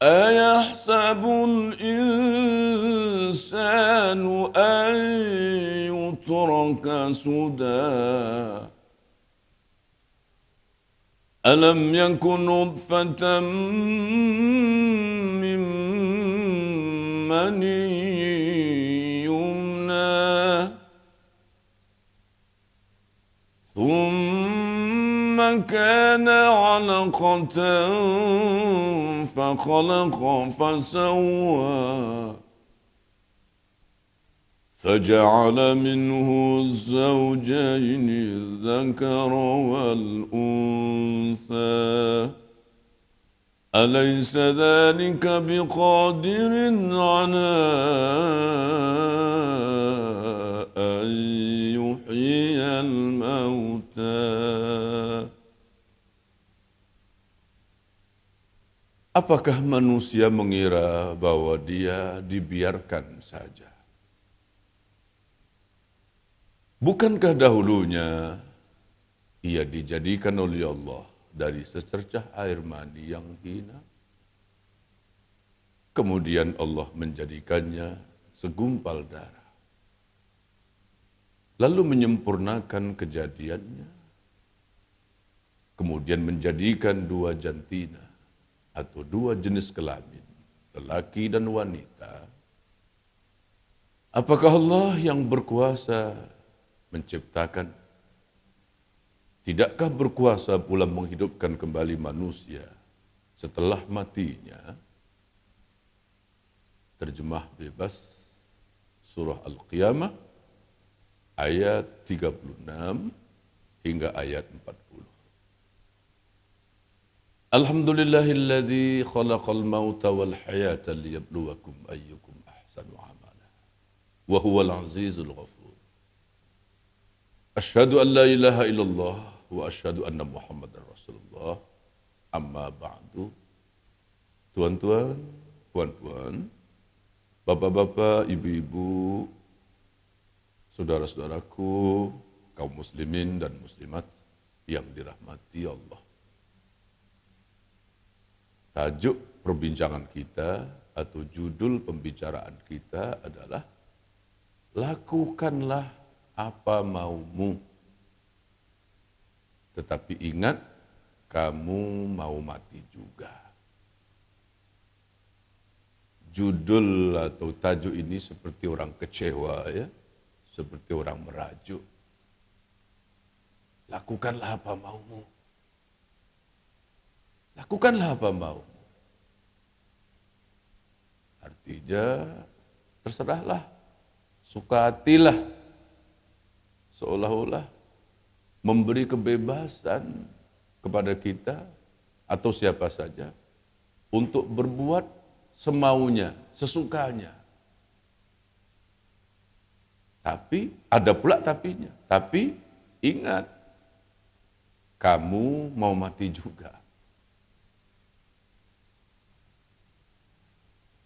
أيحسب الإنسان أن يترك سدى ألم يكن نطفة من مني يمنى ثم كان علقة فخلق فسوى فجعل منه الزوجين الذكر والأنثى أليس ذلك بقادر على أن يحيي الموتى. Apakah manusia mengira bahwa dia dibiarkan saja? Bukankah dahulunya ia dijadikan oleh Allah dari secercah air mani yang hina? Kemudian Allah menjadikannya segumpal darah. Lalu menyempurnakan kejadiannya. Kemudian menjadikan dua jantina atau dua jenis kelamin, lelaki dan wanita. Apakah Allah yang berkuasa menciptakan? Tidakkah berkuasa pula menghidupkan kembali manusia setelah matinya? Terjemah bebas surah Al-Qiyamah ayat 36 hingga ayat 40. Alhamdulillahilladzi khalaqal mauta wal hayata liyabluwakum ayyukum ahsanu amala wa huwal azizul ghafur. Asyhadu an la ilaha illallah wa asyhadu anna Muhammadar Rasulullah. Amma ba'du. Tuan-tuan, puan-puan, bapak-bapak, ibu-ibu, saudara-saudaraku, kaum muslimin dan muslimat yang dirahmati Allah. Tajuk perbincangan kita atau judul pembicaraan kita adalah lakukanlah apa maumu. Tetapi ingat, kamu mau mati juga. Judul atau tajuk ini seperti orang kecewa ya, seperti orang merajuk. Lakukanlah apa maumu. Lakukanlah apa mau. Artinya, terserahlah, suka hatilah. Seolah-olah memberi kebebasan kepada kita atau siapa saja untuk berbuat semaunya, sesukanya. Tapi, ada pula tapinya. Tapi, ingat, kamu mau mati juga.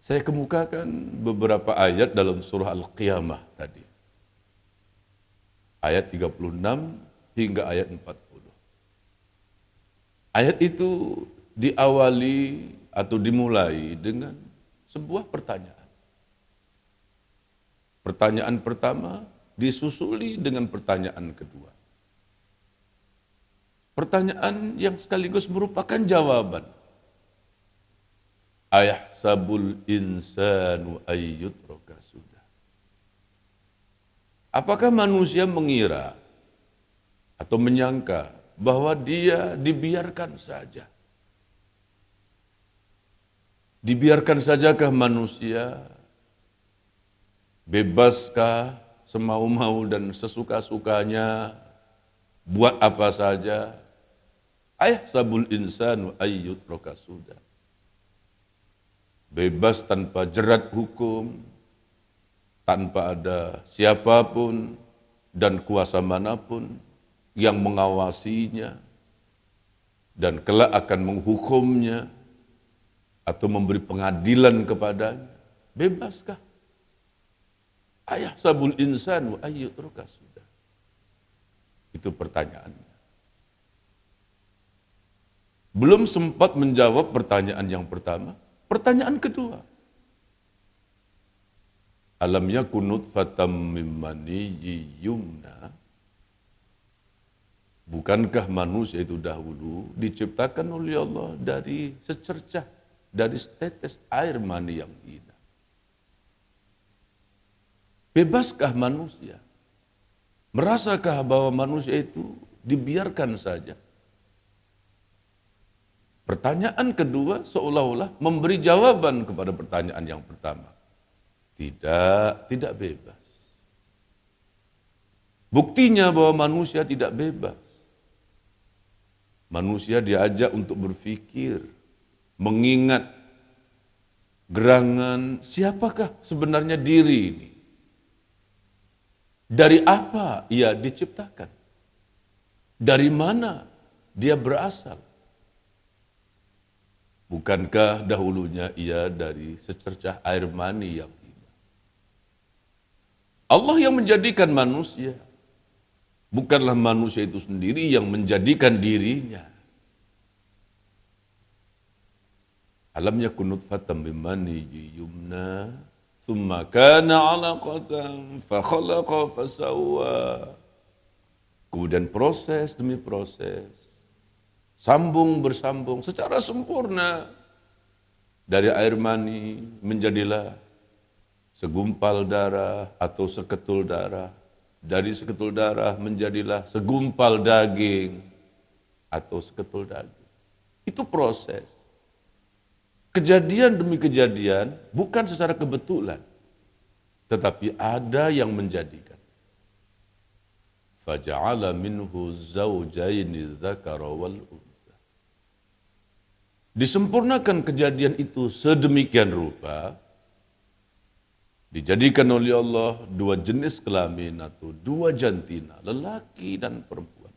Saya kemukakan beberapa ayat dalam surah Al-Qiyamah tadi. Ayat 36 hingga ayat 40. Ayat itu diawali atau dimulai dengan sebuah pertanyaan. Pertanyaan pertama disusuli dengan pertanyaan kedua. Pertanyaan yang sekaligus merupakan jawaban. Ayahsabul insanu ayyutraka sudah. Apakah manusia mengira atau menyangka bahwa dia dibiarkan saja? Dibiarkan sajakah manusia? Bebaskah semau-mau dan sesuka-sukanya buat apa saja? Ayahsabul insanu ayyutraka sudah. Bebas tanpa jerat hukum, tanpa ada siapapun dan kuasa manapun yang mengawasinya dan kelak akan menghukumnya atau memberi pengadilan kepadanya. Bebaskah? Ayahsabul insanu ayyutraka sudah. Itu pertanyaannya. Belum sempat menjawab pertanyaan yang pertama, Pertanyaan kedua, alam yakun nutfatam min maniyyin yumna? Bukankah manusia itu dahulu diciptakan oleh Allah dari secercah, dari setetes air mani yang hina? Bebaskah manusia? Merasakah bahwa manusia itu dibiarkan saja? Pertanyaan kedua seolah-olah memberi jawaban kepada pertanyaan yang pertama. Tidak bebas. Buktinya bahwa manusia tidak bebas. Manusia diajak untuk berpikir, mengingat gerangan siapakah sebenarnya diri ini. Dari apa ia diciptakan? Dari mana dia berasal? Bukankah dahulunya ia dari secercah air mani yang hina? Allah yang menjadikan manusia. Bukanlah manusia itu sendiri yang menjadikan dirinya. Alam yakun nutfatan min maniyyin yumna, thumma kana 'alaqatan fa khalaqa fa sawwa. Kemudian proses demi proses, sambung bersambung secara sempurna. Dari air mani menjadilah segumpal darah atau seketul darah. Dari seketul darah menjadilah segumpal daging atau seketul daging. Itu proses. Kejadian demi kejadian bukan secara kebetulan, tetapi ada yang menjadikan. Faja'ala minhu zawjaini dzakara wal untha. Disempurnakan kejadian itu sedemikian rupa, dijadikan oleh Allah dua jenis kelamin atau dua jantina, lelaki dan perempuan.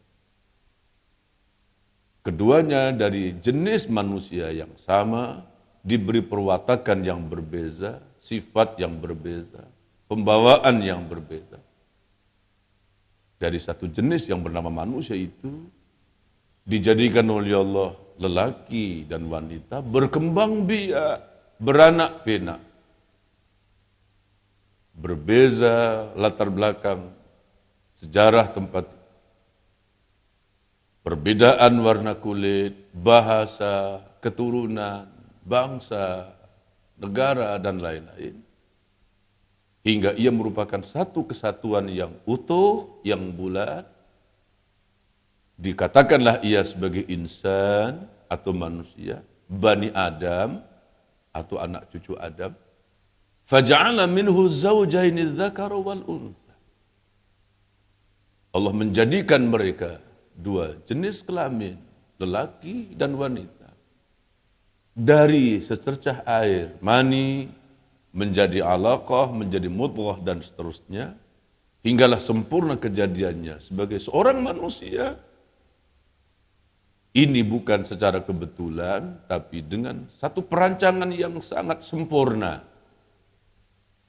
Keduanya dari jenis manusia yang sama, diberi perwatakan yang berbeza, sifat yang berbeza, pembawaan yang berbeza. Dari satu jenis yang bernama manusia itu, dijadikan oleh Allah lelaki dan wanita, berkembang biak, beranak pinak. Berbeza latar belakang, sejarah tempat, perbedaan warna kulit, bahasa, keturunan, bangsa, negara, dan lain-lain. Hingga ia merupakan satu kesatuan yang utuh, yang bulat. Dikatakanlah ia sebagai insan atau manusia, Bani Adam atau anak cucu Adam. Faja'ala minhu zawjaini dzakara wal untha. Allah menjadikan mereka dua jenis kelamin, lelaki dan wanita. Dari secercah air mani menjadi alaqah, menjadi mudghah dan seterusnya, hinggalah sempurna kejadiannya sebagai seorang manusia. Ini bukan secara kebetulan, tapi dengan satu perancangan yang sangat sempurna.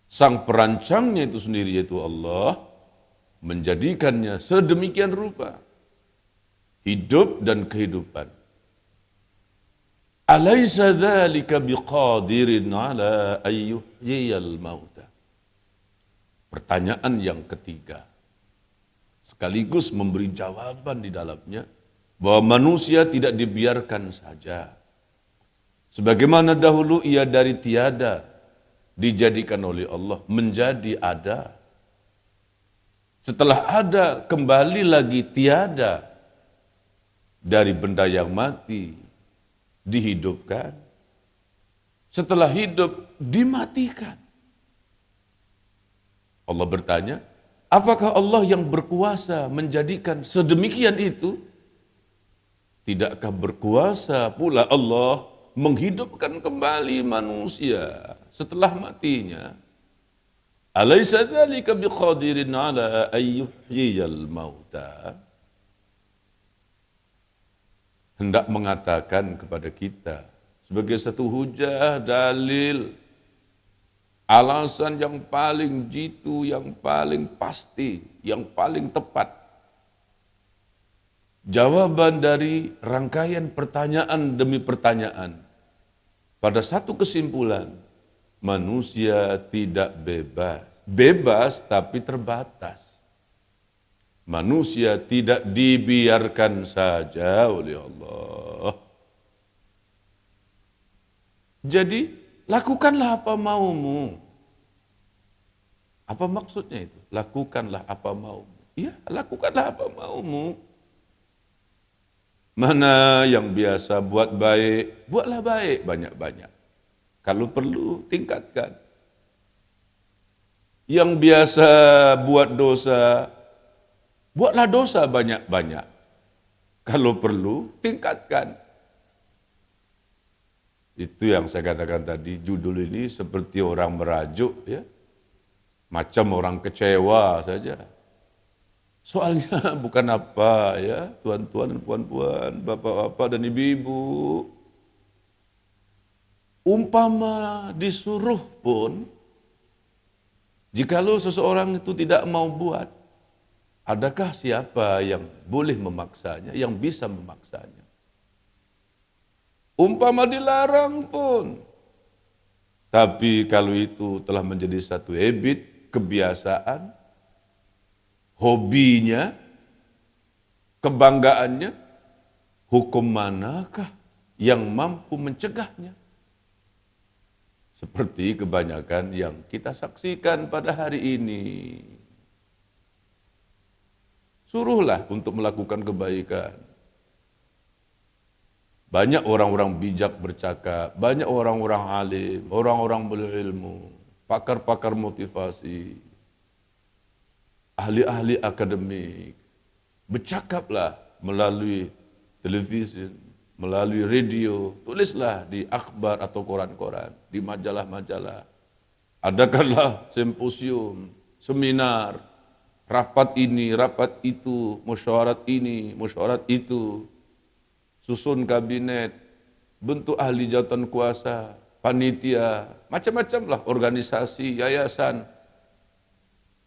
Sang perancangnya itu sendiri, yaitu Allah, menjadikannya sedemikian rupa. Hidup dan kehidupan. Alaysa dzalika biqadirin ala ayyuhyiyal mauta. Pertanyaan yang ketiga, sekaligus memberi jawaban di dalamnya, bahwa manusia tidak dibiarkan saja. Sebagaimana dahulu ia dari tiada, dijadikan oleh Allah menjadi ada. Setelah ada, kembali lagi tiada. Dari benda yang mati, dihidupkan. Setelah hidup, dimatikan. Allah bertanya, apakah Allah yang berkuasa menjadikan sedemikian itu? Tidakkah berkuasa pula Allah menghidupkan kembali manusia setelah matinya? Alaysa dzalika biqadirin ala ayyuhyiyal mauta. Hendak mengatakan kepada kita sebagai satu hujah, dalil, alasan yang paling jitu, yang paling pasti, yang paling tepat. Jawaban dari rangkaian pertanyaan demi pertanyaan pada satu kesimpulan, manusia tidak bebas. Bebas tapi terbatas. Manusia tidak dibiarkan saja oleh Allah. Jadi, lakukanlah apa maumu. Apa maksudnya itu? Lakukanlah apa maumu. Iya, lakukanlah apa maumu. Mana yang biasa buat baik, buatlah baik banyak-banyak. Kalau perlu, tingkatkan. Yang biasa buat dosa, buatlah dosa banyak-banyak. Kalau perlu, tingkatkan. Itu yang saya katakan tadi, judul ini seperti orang merajuk, ya, macam orang kecewa saja. Soalnya bukan apa ya, tuan-tuan dan puan-puan, bapak-bapak dan ibu-ibu. Umpama disuruh pun, jikalau seseorang itu tidak mau buat, adakah siapa yang boleh memaksanya, yang bisa memaksanya? Umpama dilarang pun, tapi kalau itu telah menjadi satu habit, kebiasaan, hobinya, kebanggaannya, hukum manakah yang mampu mencegahnya? Seperti kebanyakan yang kita saksikan pada hari ini. Suruhlah untuk melakukan kebaikan. Banyak orang-orang bijak bercakap, banyak orang-orang alim, orang-orang berilmu, pakar-pakar motivasi, ahli-ahli akademik, bercakaplah melalui televisi, melalui radio, tulislah di akhbar atau koran-koran, di majalah-majalah. Adakanlah simposium, seminar, rapat ini, rapat itu, musyawarat ini, musyawarat itu, susun kabinet, bentuk ahli jabatan kuasa, panitia, macam-macam lah, organisasi, yayasan,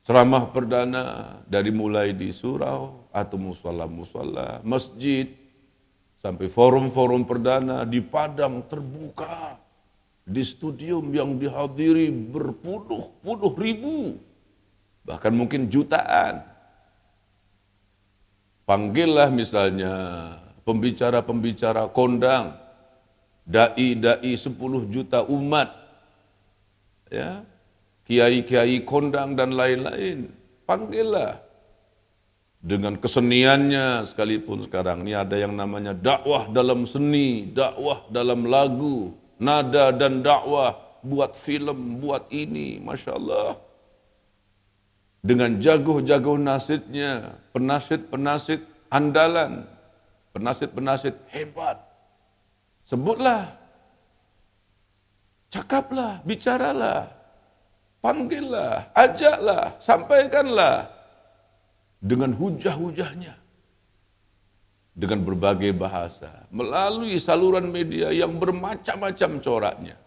ceramah perdana dari mulai di surau atau musala-musala, masjid, sampai forum-forum perdana di padang terbuka, di studium yang dihadiri berpuluh-puluh ribu, bahkan mungkin jutaan. Panggillah misalnya pembicara-pembicara kondang, dai-dai 10 juta umat, ya, kiai-kiai kondang dan lain-lain, panggillah. Dengan keseniannya sekalipun sekarang, ini ada yang namanya dakwah dalam seni, dakwah dalam lagu, nada dan dakwah, buat film, buat ini, Masya Allah. Dengan jago-jago nasidnya, penasid-penasid andalan, penasid-penasid hebat. Sebutlah, cakaplah, bicaralah, panggillah, ajaklah, sampaikanlah dengan hujah-hujahnya, dengan berbagai bahasa, melalui saluran media yang bermacam-macam coraknya.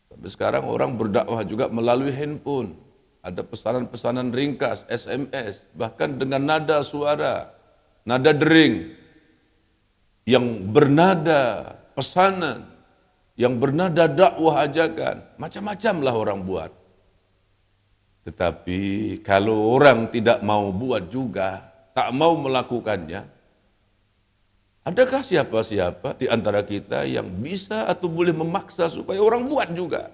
Sampai sekarang orang berdakwah juga melalui handphone, ada pesanan-pesanan ringkas, SMS, bahkan dengan nada suara, nada dering, yang bernada pesanan, yang bernada dakwah ajakan, macam-macam lah orang buat. Tetapi kalau orang tidak mau buat juga, tak mau melakukannya, adakah siapa-siapa di antara kita yang bisa atau boleh memaksa supaya orang buat juga?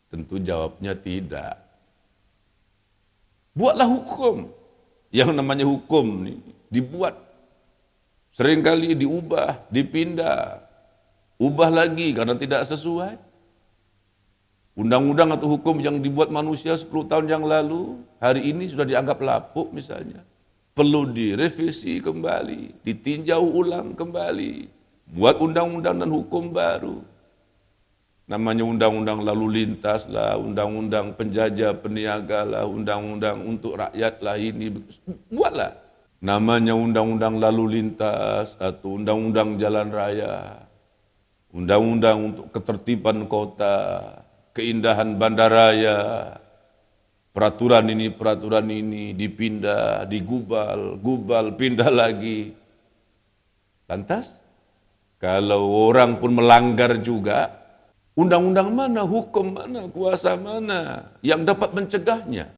Tentu jawabnya tidak. Buatlah hukum. Yang namanya hukum nih, dibuat. Seringkali diubah, dipindah, ubah lagi karena tidak sesuai. Undang-undang atau hukum yang dibuat manusia 10 tahun yang lalu, hari ini sudah dianggap lapuk misalnya. Perlu direvisi kembali, ditinjau ulang kembali. Buat undang-undang dan hukum baru. Namanya undang-undang lalu lintas lah, undang-undang penjajah peniaga lah, undang-undang untuk rakyat lah ini. Buatlah. Namanya undang-undang lalu lintas atau undang-undang jalan raya. Undang-undang untuk ketertiban kota, keindahan bandaraya, peraturan ini dipindah, digubal, pindah lagi. Lantas, Kalau orang pun melanggar juga, undang-undang mana, hukum mana, kuasa mana yang dapat mencegahnya?